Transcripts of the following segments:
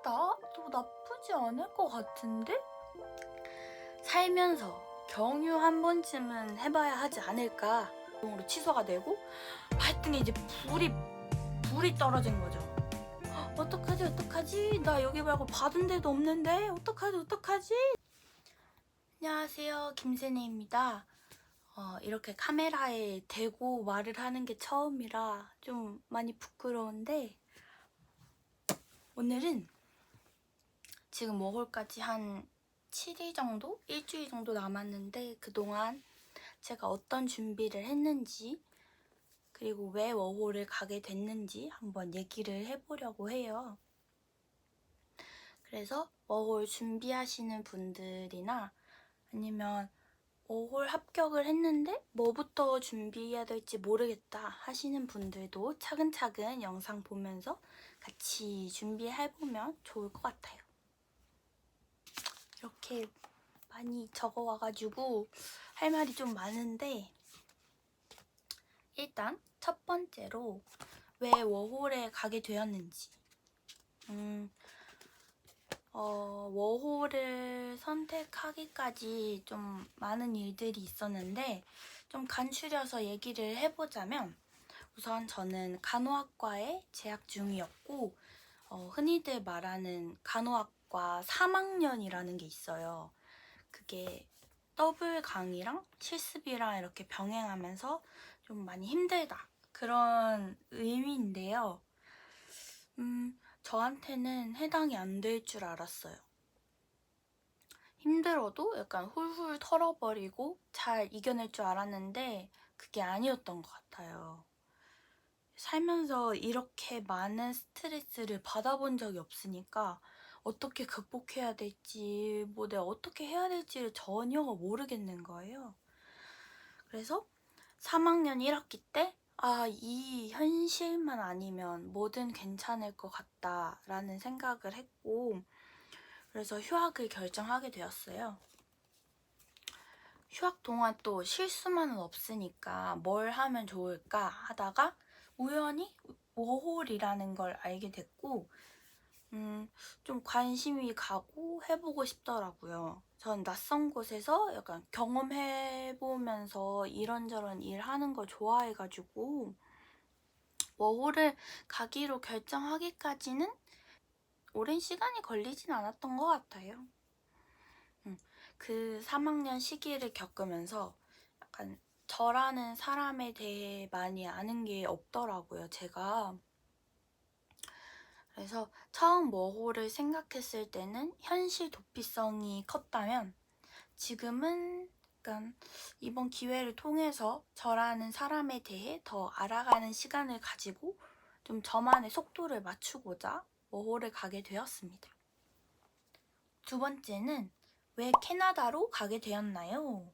캐나다도 나쁘지 않을 것 같은데? 살면서 경유 한 번쯤은 해봐야 하지 않을까. 으로 취소가 되고 하여튼 이제 불이 떨어진 거죠. 어떡하지? 나 여기 말고 받은 데도 없는데 어떡하지? 안녕하세요, 김세네입니다. 이렇게 카메라에 대고 말을 하는 게 처음이라 좀 많이 부끄러운데, 오늘은 지금 워홀까지 한 7일 정도? 일주일 정도 남았는데, 그동안 제가 어떤 준비를 했는지, 그리고 왜 워홀을 가게 됐는지 한번 얘기를 해보려고 해요. 그래서 워홀 준비하시는 분들이나 아니면 워홀 합격을 했는데 뭐부터 준비해야 될지 모르겠다 하시는 분들도 차근차근 영상 보면서 같이 준비해보면 좋을 것 같아요. 이렇게 많이 적어와가지고 할 말이 좀 많은데, 일단 첫 번째로 왜 워홀에 가게 되었는지. 워홀을 선택하기까지 좀 많은 일들이 있었는데, 좀 간추려서 얘기를 해보자면, 우선 저는 간호학과에 재학 중이었고, 흔히들 말하는 간호학과 3학년이라는 게 있어요. 그게 더블 강의랑 실습이랑 이렇게 병행하면서 좀 많이 힘들다, 그런 의미인데요. 저한테는 해당이 안 될 줄 알았어요. 힘들어도 약간 훌훌 털어버리고 잘 이겨낼 줄 알았는데 그게 아니었던 것 같아요. 살면서 이렇게 많은 스트레스를 받아본 적이 없으니까 어떻게 극복해야 될지, 내가 어떻게 해야 될지를 전혀 모르겠는 거예요. 그래서 3학년 1학기 때 이 현실만 아니면 뭐든 괜찮을 것 같다라는 생각을 했고, 그래서 휴학을 결정하게 되었어요. 휴학 동안 또 실수만은 없으니까 뭘 하면 좋을까 하다가 우연히 워홀이라는 걸 알게 됐고, 좀 관심이 가고 해보고 싶더라고요. 전 낯선 곳에서 약간 경험해보면서 이런저런 일 하는 거 좋아해가지고 워홀을 가기로 결정하기까지는 오랜 시간이 걸리진 않았던 것 같아요. 그 3학년 시기를 겪으면서 약간 저라는 사람에 대해 많이 아는 게 없더라고요, 제가. 그래서 처음 워홀을 생각했을 때는 현실 도피성이 컸다면, 지금은 약간 이번 기회를 통해서 저라는 사람에 대해 더 알아가는 시간을 가지고 좀 저만의 속도를 맞추고자 워홀을 가게 되었습니다. 두 번째는 왜 캐나다로 가게 되었나요?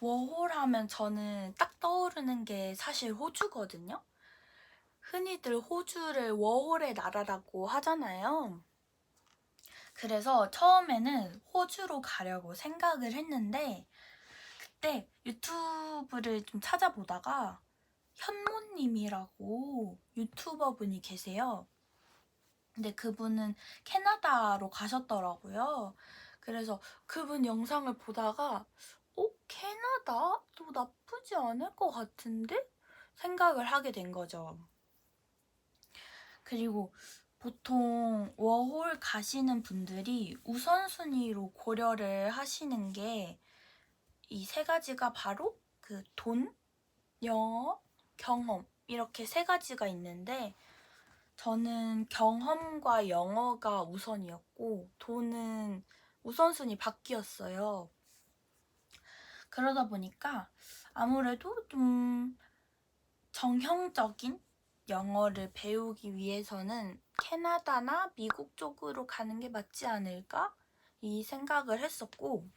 워홀 하면 저는 딱 떠오르는 게 사실 호주거든요. 흔히들 호주를 워홀의 나라라고 하잖아요. 그래서 처음에는 호주로 가려고 생각을 했는데, 그때 유튜브를 좀 찾아보다가 현모님이라고 유튜버 분이 계세요. 근데 그분은 캐나다로 가셨더라고요. 그래서 그분 영상을 보다가 캐나다도 나쁘지 않을 것 같은데? 생각을 하게 된 거죠. 그리고 보통 워홀 가시는 분들이 우선순위로 고려를 하시는 게 이 세 가지가 바로 그 돈, 영어, 경험, 이렇게 세 가지가 있는데, 저는 경험과 영어가 우선이었고 돈은 우선순위 바뀌었어요. 그러다 보니까 아무래도 좀 정형적인 영어를 배우기 위해서는 캐나다나 미국 쪽으로 가는 게 맞지 않을까? 이 생각을 했었고,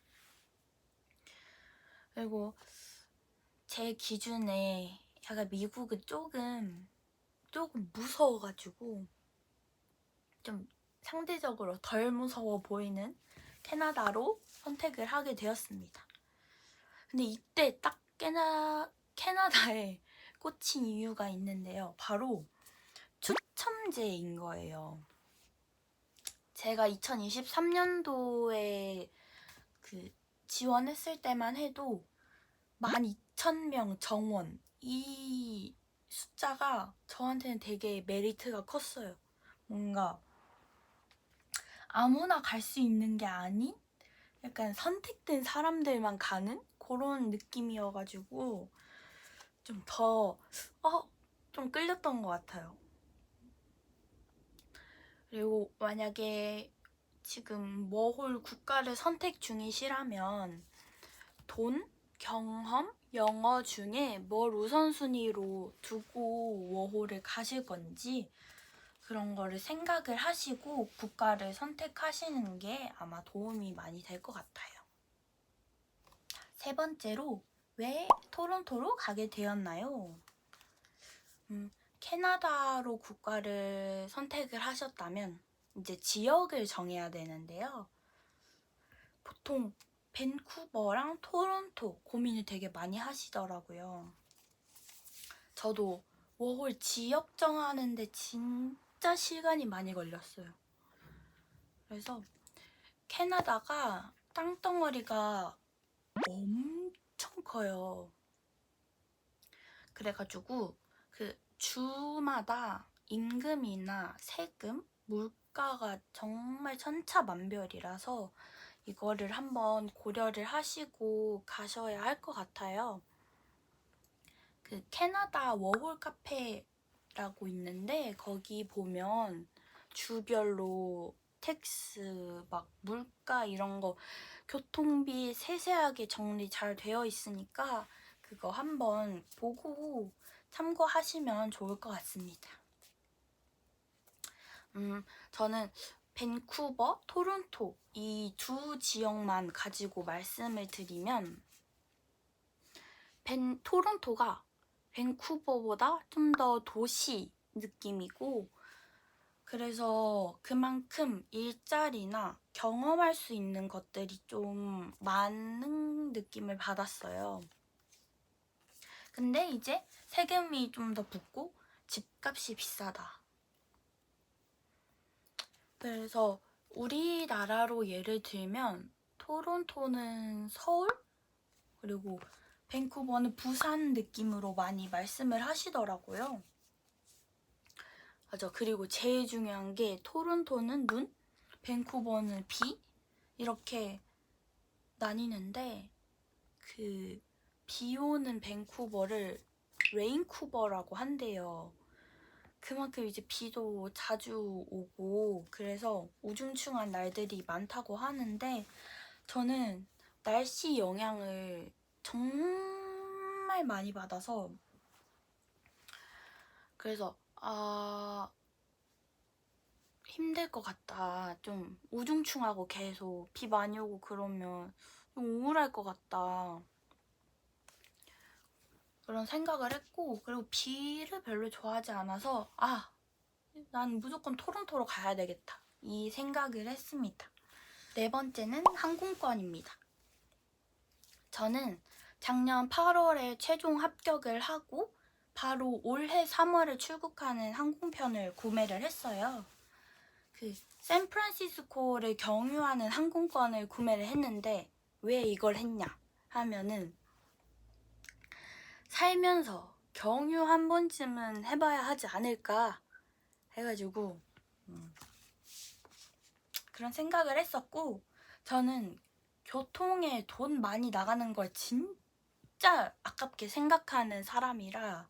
그리고 제 기준에 약간 미국은 조금 무서워가지고 좀 상대적으로 덜 무서워 보이는 캐나다로 선택을 하게 되었습니다. 근데 이때 딱 캐나다에 꽂힌 이유가 있는데요. 바로 추첨제인 거예요. 제가 2023년도에 그 지원했을 때만 해도 12,000명 정원, 이 숫자가 저한테는 되게 메리트가 컸어요. 뭔가 아무나 갈 수 있는 게 아닌 약간 선택된 사람들만 가는 그런 느낌이어가지고 좀 더 좀 끌렸던 것 같아요. 그리고 만약에 지금 워홀 국가를 선택 중이시라면 돈, 경험, 영어 중에 뭘 우선순위로 두고 워홀을 가실 건지 그런 거를 생각을 하시고 국가를 선택하시는 게 아마 도움이 많이 될 것 같아요. 세 번째로, 왜 토론토로 가게 되었나요? 캐나다로 국가를 선택을 하셨다면 이제 지역을 정해야 되는데요. 보통 밴쿠버랑 토론토 고민을 되게 많이 하시더라고요. 저도 워홀 지역 정하는데 진짜 시간이 많이 걸렸어요. 그래서 캐나다가 땅덩어리가 엄청 커요. 그래가지고 그 주마다 임금이나 세금, 물가가 정말 천차만별이라서 이거를 한번 고려를 하시고 가셔야 할 것 같아요. 그 캐나다 워홀 카페라고 있는데 거기 보면 주별로 텍스, 막 물가 이런 거 교통비 세세하게 정리 잘 되어 있으니까 그거 한번 보고 참고하시면 좋을 것 같습니다. 저는 밴쿠버, 토론토 이 두 지역만 가지고 말씀을 드리면 토론토가 밴쿠버보다 좀 더 도시 느낌이고 그래서 그만큼 일자리나 경험할 수 있는 것들이 좀 많은 느낌을 받았어요. 근데 이제 세금이 좀 더 붙고 집값이 비싸다. 그래서 우리나라로 예를 들면 토론토는 서울 그리고 밴쿠버는 부산 느낌으로 많이 말씀을 하시더라고요. 맞아. 그리고 제일 중요한 게 토론토는 눈, 밴쿠버는 비 이렇게 나뉘는데 그 비 오는 밴쿠버를 레인쿠버라고 한대요. 그만큼 이제 비도 자주 오고 그래서 우중충한 날들이 많다고 하는데 저는 날씨 영향을 정말 많이 받아서 그래서 힘들 것 같다. 좀 우중충하고 계속 비 많이 오고 그러면 좀 우울할 것 같다. 그런 생각을 했고 그리고 비를 별로 좋아하지 않아서 난 무조건 토론토로 가야 되겠다. 이 생각을 했습니다. 네 번째는 항공권입니다. 저는 작년 8월에 최종 합격을 하고 바로 올해 3월에 출국하는 항공편을 구매를 했어요. 그 샌프란시스코를 경유하는 항공권을 구매를 했는데 왜 이걸 했냐 하면은 살면서 경유 한 번쯤은 해봐야 하지 않을까 해가지고 그런 생각을 했었고 저는 교통에 돈 많이 나가는 걸 진짜 아깝게 생각하는 사람이라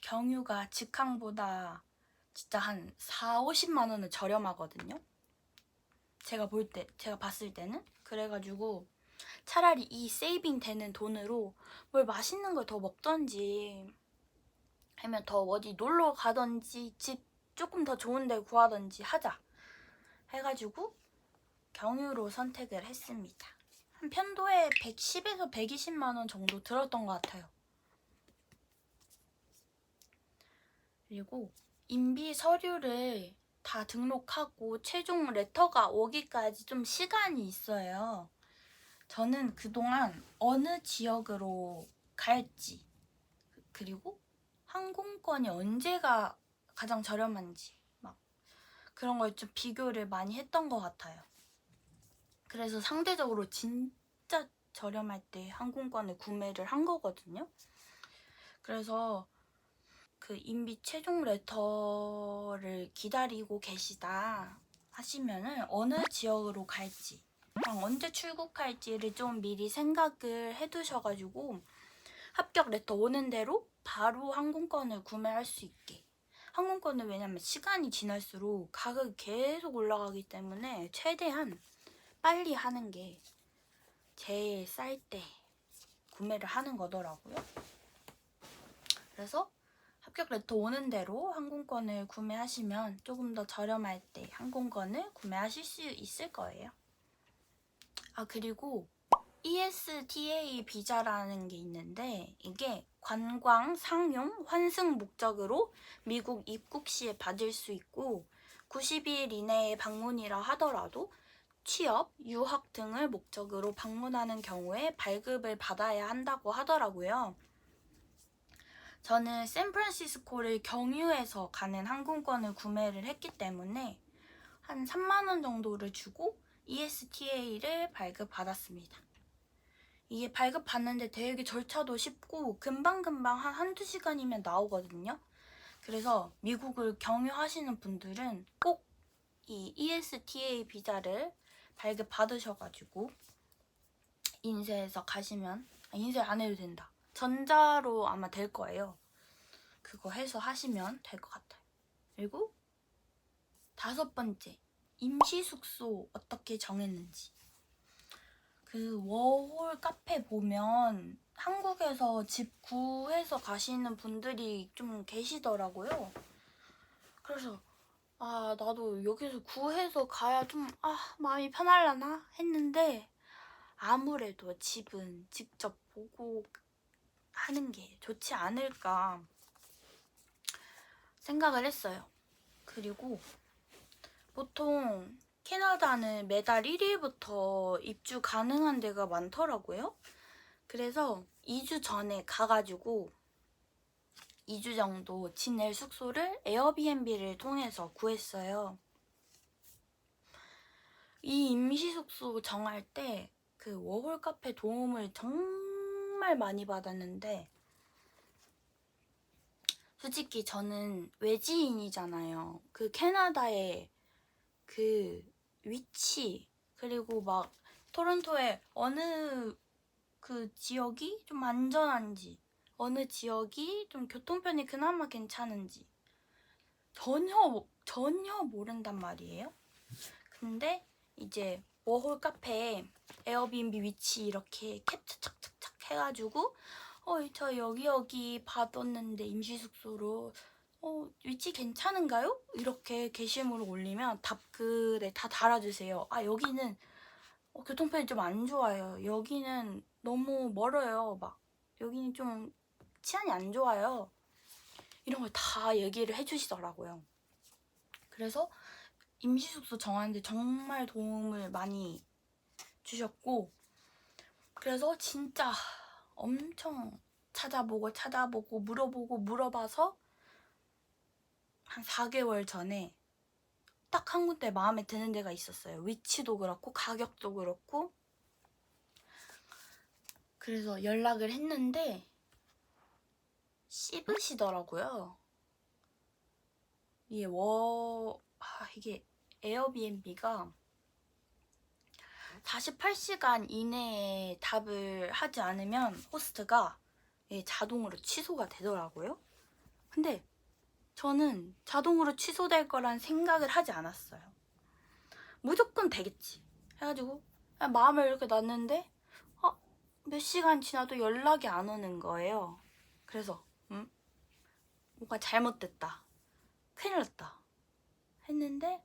경유가 직항보다 진짜 한 4, 50만 원은 저렴하거든요. 제가 봤을 때는. 그래가지고 차라리 이 세이빙 되는 돈으로 뭘 맛있는 걸 더 먹던지 아니면 더 어디 놀러 가던지 집 조금 더 좋은 데 구하던지 하자 해가지고 경유로 선택을 했습니다. 한 편도에 110에서 120만 원 정도 들었던 것 같아요. 그리고 인비 서류를 다 등록하고 최종 레터가 오기까지 좀 시간이 있어요. 저는 그동안 어느 지역으로 갈지 그리고 항공권이 언제가 가장 저렴한지 막 그런 걸 좀 비교를 많이 했던 것 같아요. 그래서 상대적으로 진짜 저렴할 때 항공권을 구매를 한 거거든요. 그래서 그 인비 최종 레터를 기다리고 계시다 하시면은 어느 지역으로 갈지 언제 출국할지를 좀 미리 생각을 해두셔가지고 합격 레터 오는 대로 바로 항공권을 구매할 수 있게. 항공권은 왜냐면 시간이 지날수록 가격이 계속 올라가기 때문에 최대한 빨리 하는 게 제일 쌀 때 구매를 하는 거더라고요. 그래서 합격 레터 오는 대로 항공권을 구매하시면 조금 더 저렴할 때 항공권을 구매하실 수 있을 거예요. 아, 그리고 ESTA 비자라는 게 있는데 이게 관광, 상용, 환승 목적으로 미국 입국 시에 받을 수 있고 90일 이내에 방문이라 하더라도 취업, 유학 등을 목적으로 방문하는 경우에 발급을 받아야 한다고 하더라고요. 저는 샌프란시스코를 경유해서 가는 항공권을 구매를 했기 때문에 한 3만 원 정도를 주고 ESTA를 발급받았습니다. 이게 발급받는데 되게 절차도 쉽고 금방금방 한 한두 시간이면 나오거든요. 그래서 미국을 경유하시는 분들은 꼭 이 ESTA 비자를 발급받으셔가지고 인쇄해서 가시면, 인쇄 안 해도 된다. 전자로 아마 될 거예요. 그거 해서 하시면 될 것 같아요. 그리고 5번째, 임시 숙소 어떻게 정했는지. 그 워홀 카페 보면 한국에서 집 구해서 가시는 분들이 좀 계시더라고요. 그래서 나도 여기서 구해서 가야 좀 마음이 편하려나 했는데 아무래도 집은 직접 보고 하는 게 좋지 않을까 생각을 했어요. 그리고 보통 캐나다는 매달 1일부터 입주 가능한 데가 많더라고요. 그래서 2주 전에 가가지고 2주 정도 지낼 숙소를 에어비앤비를 통해서 구했어요. 이 임시 숙소 정할 때 그 워홀 카페 도움을 정말 많이 받았는데 솔직히 저는 외지인이잖아요. 그 캐나다의 그 위치 그리고 막 토론토의 어느 그 지역이 좀 안전한지 어느 지역이 좀 교통편이 그나마 괜찮은지 전혀 모른단 말이에요. 근데 이제 워홀 카페에 에어비앤비 위치 이렇게 캡처 착착착 해가지고 저 여기 받았는데 임시숙소로 위치 괜찮은가요? 이렇게 게시물을 올리면 답글에 다 달아주세요. 여기는 교통편이 좀 안 좋아요. 여기는 너무 멀어요. 막 여기는 좀 치안이 안 좋아요. 이런 걸 다 얘기를 해주시더라고요. 그래서 임시숙소 정하는데 정말 도움을 많이 주셨고 그래서 진짜 엄청 찾아보고 물어봐서 한 4개월 전에 딱 한 군데 마음에 드는 데가 있었어요. 위치도 그렇고 가격도 그렇고. 그래서 연락을 했는데 씹으시더라고요. 이게 에어비앤비가 48시간 이내에 답을 하지 않으면 호스트가 자동으로 취소가 되더라고요. 근데 저는 자동으로 취소될 거란 생각을 하지 않았어요. 무조건 되겠지 해가지고 그냥 마음을 이렇게 놨는데 몇 시간 지나도 연락이 안 오는 거예요. 그래서 뭔가 잘못됐다, 큰일 났다 했는데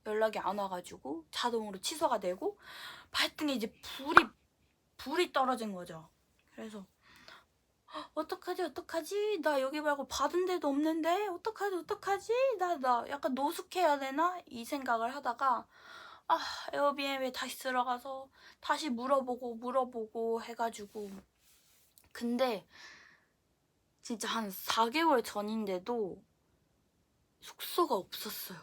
연락이 안 와가지고 자동으로 취소가 되고 발등에 이제 불이 떨어진 거죠. 그래서 어떡하지? 나 여기 말고 받은 데도 없는데 어떡하지? 나 약간 노숙해야 되나? 이 생각을 하다가 에어비앤비에 다시 들어가서 다시 물어보고 해가지고 근데 진짜 한 4개월 전인데도 숙소가 없었어요.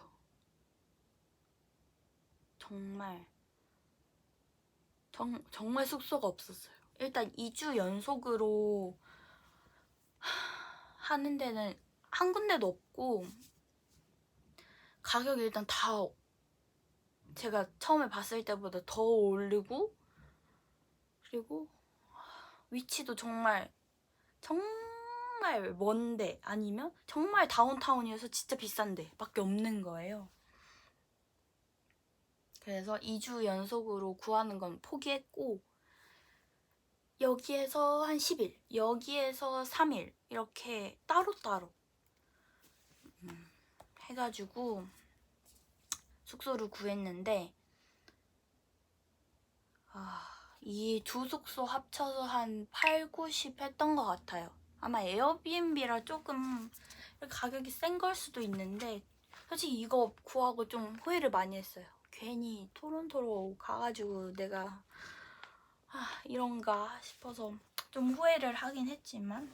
정말 숙소가 없었어요. 일단 2주 연속으로 하는 데는 한 군데도 없고, 가격이 일단 다 제가 처음에 봤을 때보다 더 오르고, 그리고 위치도 정말 먼데, 아니면 정말 다운타운이어서 진짜 비싼 데밖에 없는 거예요. 그래서 2주 연속으로 구하는 건 포기했고, 여기에서 한 10일, 여기에서 3일 이렇게 따로따로 해가지고 숙소를 구했는데, 이 두 숙소 합쳐서 한 8, 90 했던 것 같아요. 아마 에어비앤비라 조금 가격이 센 걸 수도 있는데, 솔직히 이거 구하고 좀 후회를 많이 했어요. 괜히 토론토로 가가지고 내가 이런가 싶어서 좀 후회를 하긴 했지만,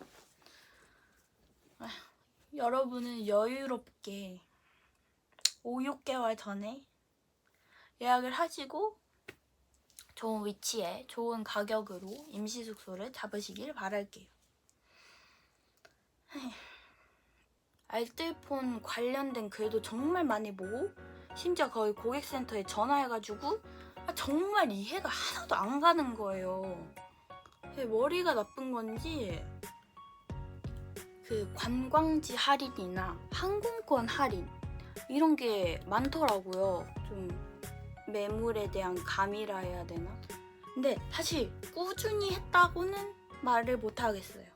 여러분은 여유롭게 5, 6개월 전에 예약을 하시고 좋은 위치에 좋은 가격으로 임시 숙소를 잡으시길 바랄게요. 알뜰폰 관련된 글도 정말 많이 보고, 심지어 거의 고객센터에 전화해가지고 정말 이해가 하나도 안 가는 거예요. 머리가 나쁜 건지 그 관광지 할인이나 항공권 할인 이런 게 많더라고요. 좀 매물에 대한 감이라 해야 되나? 근데 사실 꾸준히 했다고는 말을 못 하겠어요.